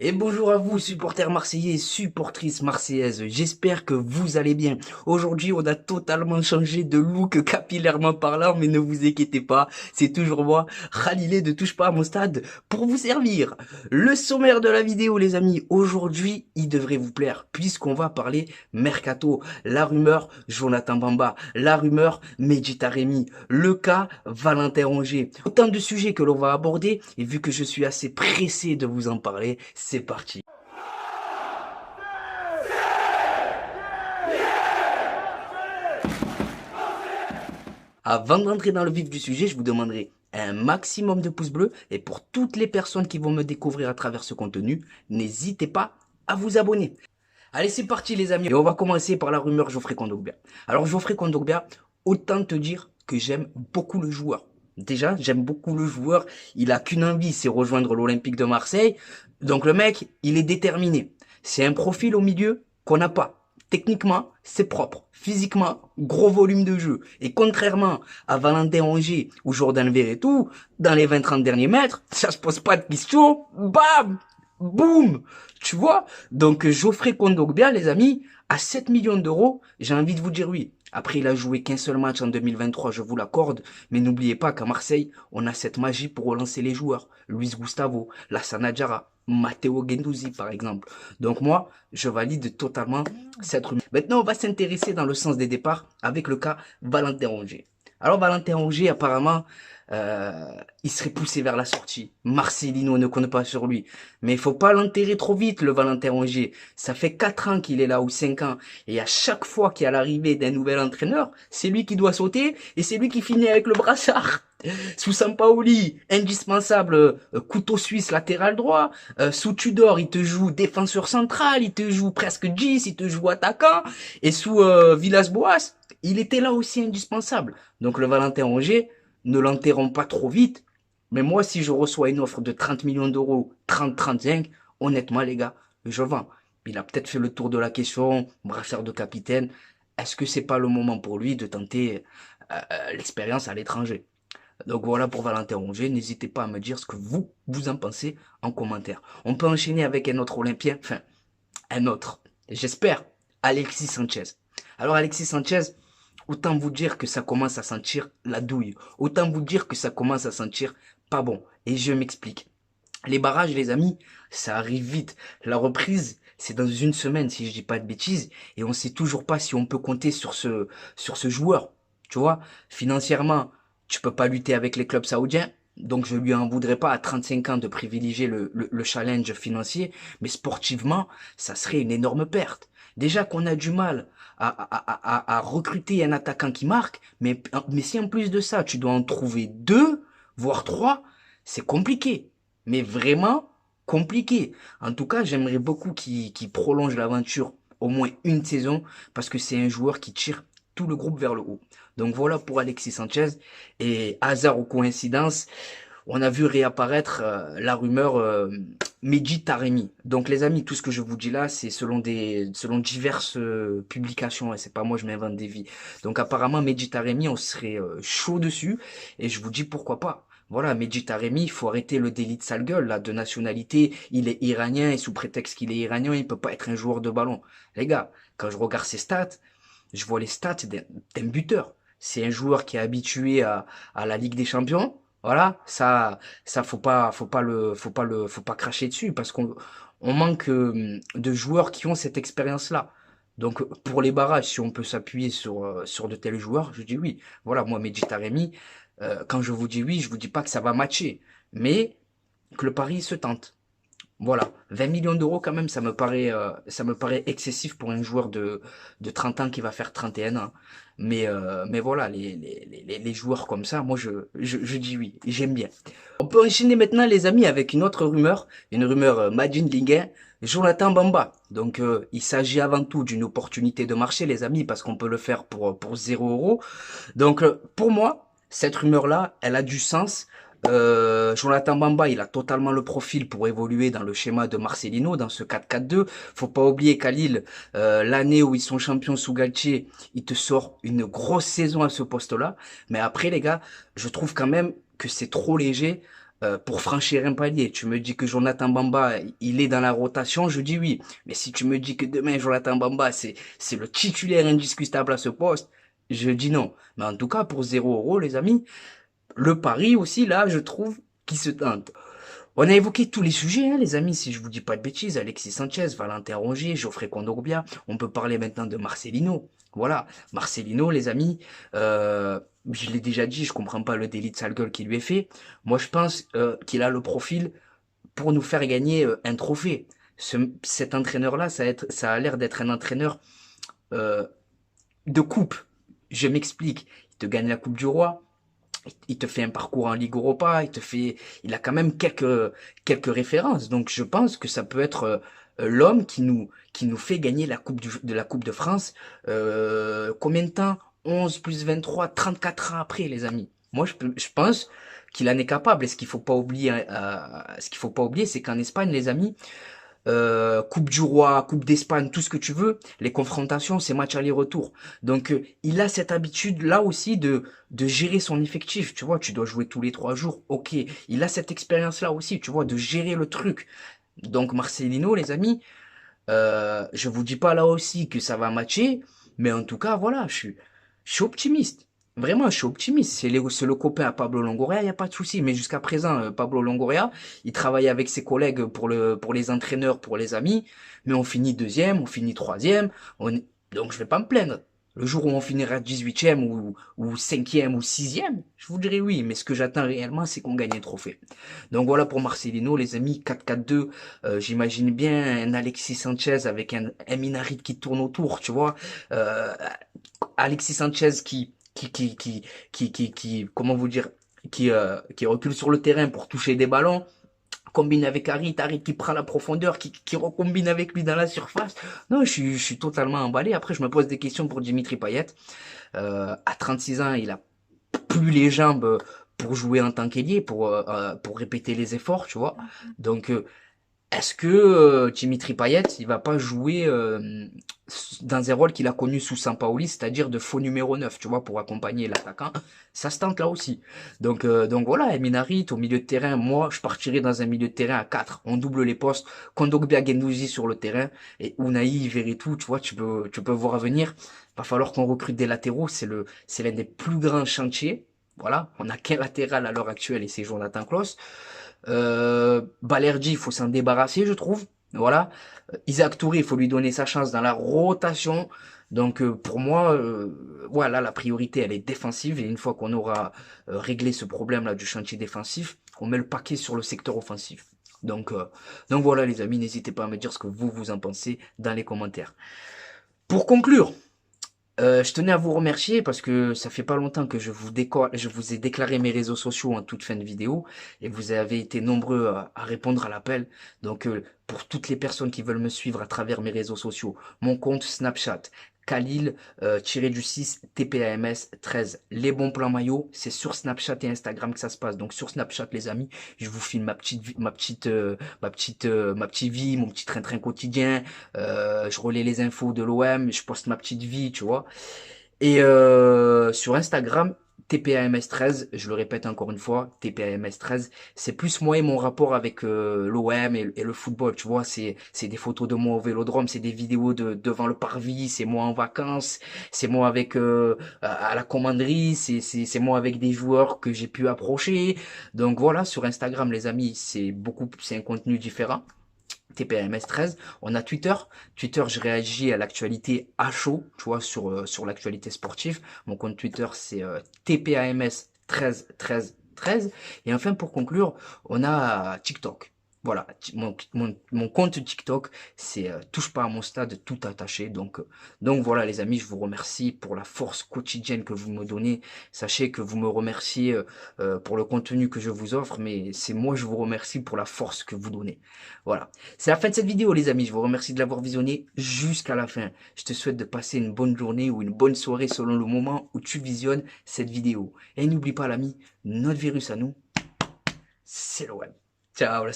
Et bonjour à vous, supporters marseillais et supportrices marseillaises. J'espère que vous allez bien. Aujourd'hui, on a totalement changé de look capillairement parlant, mais ne vous inquiétez pas, c'est toujours moi, Khalilé de Touche pas à mon stade, pour vous servir. Le sommaire de la vidéo, les amis, aujourd'hui, il devrait vous plaire, puisqu'on va parler mercato. La rumeur, Jonathan Bamba. La rumeur, Mehdi Taremi. Le cas, Valentin Rongier. Autant de sujets que l'on va aborder, et vu que je suis assez pressé de vous en parler, c'est parti. Avant d'entrer dans le vif du sujet, je vous demanderai un maximum de pouces bleus et pour toutes les personnes qui vont me découvrir à travers ce contenu, n'hésitez pas à vous abonner. Allez, c'est parti les amis. Et on va commencer par la rumeur Geoffrey Kondogbia. Alors Geoffrey Kondogbia, autant te dire que j'aime beaucoup le joueur. Déjà, j'aime beaucoup le joueur. Il a qu'une envie, c'est rejoindre l'Olympique de Marseille. Donc le mec, il est déterminé. C'est un profil au milieu qu'on n'a pas. Techniquement, c'est propre. Physiquement, gros volume de jeu. Et contrairement à Valentin Rongier ou Jordan Verretou, dans les 20-30 derniers mètres, ça se pose pas de questions. Bam! Boum! Tu vois? Donc, Geoffrey Kondogbia, les amis, à 7 millions d'euros, j'ai envie de vous dire oui. Après, il a joué qu'un seul match en 2023, je vous l'accorde, mais n'oubliez pas qu'à Marseille, on a cette magie pour relancer les joueurs. Luis Gustavo, Lassana Diarra, Matteo Guendouzi, par exemple. Donc moi, je valide totalement cette rumeur. Maintenant, on va s'intéresser dans le sens des départs avec le cas Valentin Rongier. Alors, Valentin Rongier, apparemment, il serait poussé vers la sortie. Marcelino ne compte pas sur lui. Mais il faut pas l'enterrer trop vite, le Valentin Rongier. Ça fait 4 ans qu'il est là, ou 5 ans. Et à chaque fois qu'il y a l'arrivée d'un nouvel entraîneur, c'est lui qui doit sauter et c'est lui qui finit avec le brassard. Sous Sampaoli, indispensable, couteau suisse latéral droit. Sous Tudor, il te joue défenseur central, il te joue presque 10, il te joue attaquant. Et sous Villas-Boas, il était là aussi indispensable. Donc le Valentin Rongier, ne l'enterrons pas trop vite. Mais moi, si je reçois une offre de 30 millions d'euros, 30-35, honnêtement, les gars, je vends. Il a peut-être fait le tour de la question, brassard de capitaine. Est-ce que c'est pas le moment pour lui de tenter l'expérience à l'étranger? Donc voilà pour Valentin Rongier. N'hésitez pas à me dire ce que vous en pensez en commentaire. On peut enchaîner avec un autre Olympien, enfin, un autre, j'espère, Alexis Sanchez. Alors Alexis Sanchez, autant vous dire que ça commence à sentir la douille. Autant vous dire que ça commence à sentir pas bon. Et je m'explique. Les barrages, les amis, ça arrive vite. La reprise, c'est dans une semaine, si je dis pas de bêtises. Et on sait toujours pas si on peut compter sur ce joueur. Tu vois, financièrement, tu peux pas lutter avec les clubs saoudiens. Donc je lui en voudrais pas à 35 ans de privilégier le challenge financier. Mais sportivement, ça serait une énorme perte. Déjà qu'on a du mal à recruter un attaquant qui marque, mais si en plus de ça, tu dois en trouver deux, voire trois, c'est compliqué. Mais vraiment compliqué. En tout cas, j'aimerais beaucoup qu'il prolonge l'aventure au moins une saison, parce que c'est un joueur qui tire tout le groupe vers le haut. Donc voilà pour Alexis Sanchez. Et hasard ou coïncidence, on a vu réapparaître la rumeur Mehdi Taremi. Donc les amis, tout ce que je vous dis là, c'est selon diverses publications, et c'est pas moi, je m'invente des vies. Donc apparemment Mehdi Taremi, on serait chaud dessus, et je vous dis pourquoi pas. Voilà, Mehdi Taremi, il faut arrêter le délit de sale gueule, là, de nationalité. Il est iranien, et sous prétexte qu'il est iranien, il peut pas être un joueur de ballon. Les gars, quand je regarde ses stats, je vois les stats d'un buteur. C'est un joueur qui est habitué à la Ligue des Champions. Voilà, ça faut pas cracher dessus parce qu'on manque de joueurs qui ont cette expérience-là. Donc pour les barrages, si on peut s'appuyer sur de tels joueurs, je dis oui. Voilà, moi Mehdi Taremi, quand je vous dis oui, je vous dis pas que ça va matcher, mais que le pari se tente. Voilà, 20 millions d'euros quand même, ça me paraît excessif pour un joueur de 30 ans qui va faire 31 ans. Mais voilà, les joueurs comme ça, moi je dis oui, j'aime bien. On peut enchaîner maintenant les amis avec une rumeur Majin Linguin, Jonathan Bamba. Donc il s'agit avant tout d'une opportunité de marché les amis, parce qu'on peut le faire pour 0 euros. Donc pour moi, cette rumeur-là, elle a du sens. Jonathan Bamba, il a totalement le profil pour évoluer dans le schéma de Marcelino, dans ce 4-4-2. Faut pas oublier qu'à Lille, l'année où ils sont champions sous Galtier, il te sort une grosse saison à ce poste-là. Mais après, les gars, je trouve quand même que c'est trop léger pour franchir un palier. Tu me dis que Jonathan Bamba, il est dans la rotation, je dis oui. Mais si tu me dis que demain, Jonathan Bamba, c'est le titulaire indiscutable à ce poste, je dis non. Mais en tout cas, pour 0 € les amis, le pari aussi, là, je trouve, qui se tente. On a évoqué tous les sujets, hein, les amis, si je vous dis pas de bêtises. Alexis Sanchez, Valentin Rongier, Geoffrey Kondogbia. On peut parler maintenant de Marcelino. Voilà, Marcelino, les amis, je l'ai déjà dit, je comprends pas le délit de sale gueule qui lui est fait. Moi, je pense qu'il a le profil pour nous faire gagner un trophée. Cet entraîneur-là, ça a l'air d'être un entraîneur euh, de coupe. Je m'explique. Il te gagne la Coupe du Roi, il te fait un parcours en Ligue Europa, il a quand même quelques références. Donc je pense que ça peut être l'homme qui nous fait gagner la Coupe de France. Combien de temps? 11 plus 23, 34 ans après, les amis. Moi, je pense qu'il en est capable. Et ce qu'il faut pas oublier, c'est qu'en Espagne, les amis, Coupe du Roi, Coupe d'Espagne, tout ce que tu veux, les confrontations, c'est match aller-retour. Donc il a cette habitude là aussi de gérer son effectif, tu vois, tu dois jouer tous les 3 jours, ok. Il a cette expérience là aussi, tu vois, de gérer le truc. Donc Marcelino, les amis, je vous dis pas là aussi que ça va matcher, mais en tout cas, voilà, je suis optimiste. Vraiment, je suis optimiste. C'est le copain à Pablo Longoria, il n'y a pas de souci. Mais jusqu'à présent, Pablo Longoria, il travaille avec ses collègues pour les entraîneurs, pour les amis. Mais on finit deuxième, on finit troisième. Donc, je vais pas me plaindre. Le jour où on finira 18e ou 5e ou 6e, je vous dirai oui. Mais ce que j'attends réellement, c'est qu'on gagne un trophée. Donc voilà pour Marcelino, les amis, 4-4-2. J'imagine bien un Alexis Sanchez avec un Minarit qui tourne autour, tu vois. Euh, Alexis Sanchez comment vous dire, qui recule sur le terrain pour toucher des ballons, combine avec Harit qui prend la profondeur, qui recombine avec lui dans la surface. Non, je suis totalement emballé. Après, je me pose des questions pour Dimitri Payet. À 36 ans, il a plus les jambes pour jouer en tant qu'ailier, pour répéter les efforts, tu vois. Donc, est-ce que Dimitri Payet, il va pas jouer dans un rôle qu'il a connu sous Sampaoli, c'est-à-dire de faux numéro 9, tu vois, pour accompagner l'attaquant? Ça se tente là aussi. Donc voilà, Emin Harit au milieu de terrain, moi, je partirais dans un milieu de terrain à 4. On double les postes, Kondogbia Guendouzi sur le terrain, et Unai, Veretout, tu vois, tu peux voir à venir. Va falloir qu'on recrute des latéraux, c'est l'un des plus grands chantiers. Voilà, on n'a qu'un latéral à l'heure actuelle et c'est Jonathan Klaus. Balerdi, il faut s'en débarrasser, je trouve. Voilà. Isaac Touré, il faut lui donner sa chance dans la rotation. Donc pour moi, voilà, la priorité, elle est défensive. Et une fois qu'on aura réglé ce problème-là du chantier défensif, on met le paquet sur le secteur offensif. Donc, euh, donc voilà les amis, n'hésitez pas à me dire ce que vous en pensez dans les commentaires. Pour conclure, je tenais à vous remercier parce que ça fait pas longtemps que je vous ai déclaré mes réseaux sociaux en toute fin de vidéo et vous avez été nombreux à répondre à l'appel. Donc pour toutes les personnes qui veulent me suivre à travers mes réseaux sociaux, mon compte Snapchat, Khalil tiré du 6 TPAMS 13. Les bons plans maillots, c'est sur Snapchat et Instagram que ça se passe. Donc sur Snapchat les amis, je vous filme ma petite vie, mon petit train-train quotidien. Je relais les infos de l'OM, je poste ma petite vie, tu vois. Et sur Instagram, TPAMS13, je le répète encore une fois, TPAMS13, c'est plus moi et mon rapport avec l'OM et le football, tu vois, c'est des photos de moi au vélodrome, c'est des vidéos devant le parvis, c'est moi en vacances, c'est moi avec à la commanderie, c'est moi avec des joueurs que j'ai pu approcher. Donc voilà, sur Instagram les amis, c'est un contenu différent. TPMS 13. On a Twitter. Twitter, je réagis à l'actualité à chaud, tu vois, sur l'actualité sportive. Mon compte Twitter, c'est TPAMS 13 13 13. Et enfin, pour conclure, on a TikTok. Voilà, mon compte TikTok, c'est touche pas à mon stade tout attaché. Donc voilà les amis, je vous remercie pour la force quotidienne que vous me donnez. Sachez que vous me remerciez pour le contenu que je vous offre, mais c'est moi je vous remercie pour la force que vous donnez. Voilà. C'est la fin de cette vidéo les amis, je vous remercie de l'avoir visionné jusqu'à la fin. Je te souhaite de passer une bonne journée ou une bonne soirée selon le moment où tu visionnes cette vidéo. Et n'oublie pas l'ami, notre virus à nous, c'est le web. Ciao la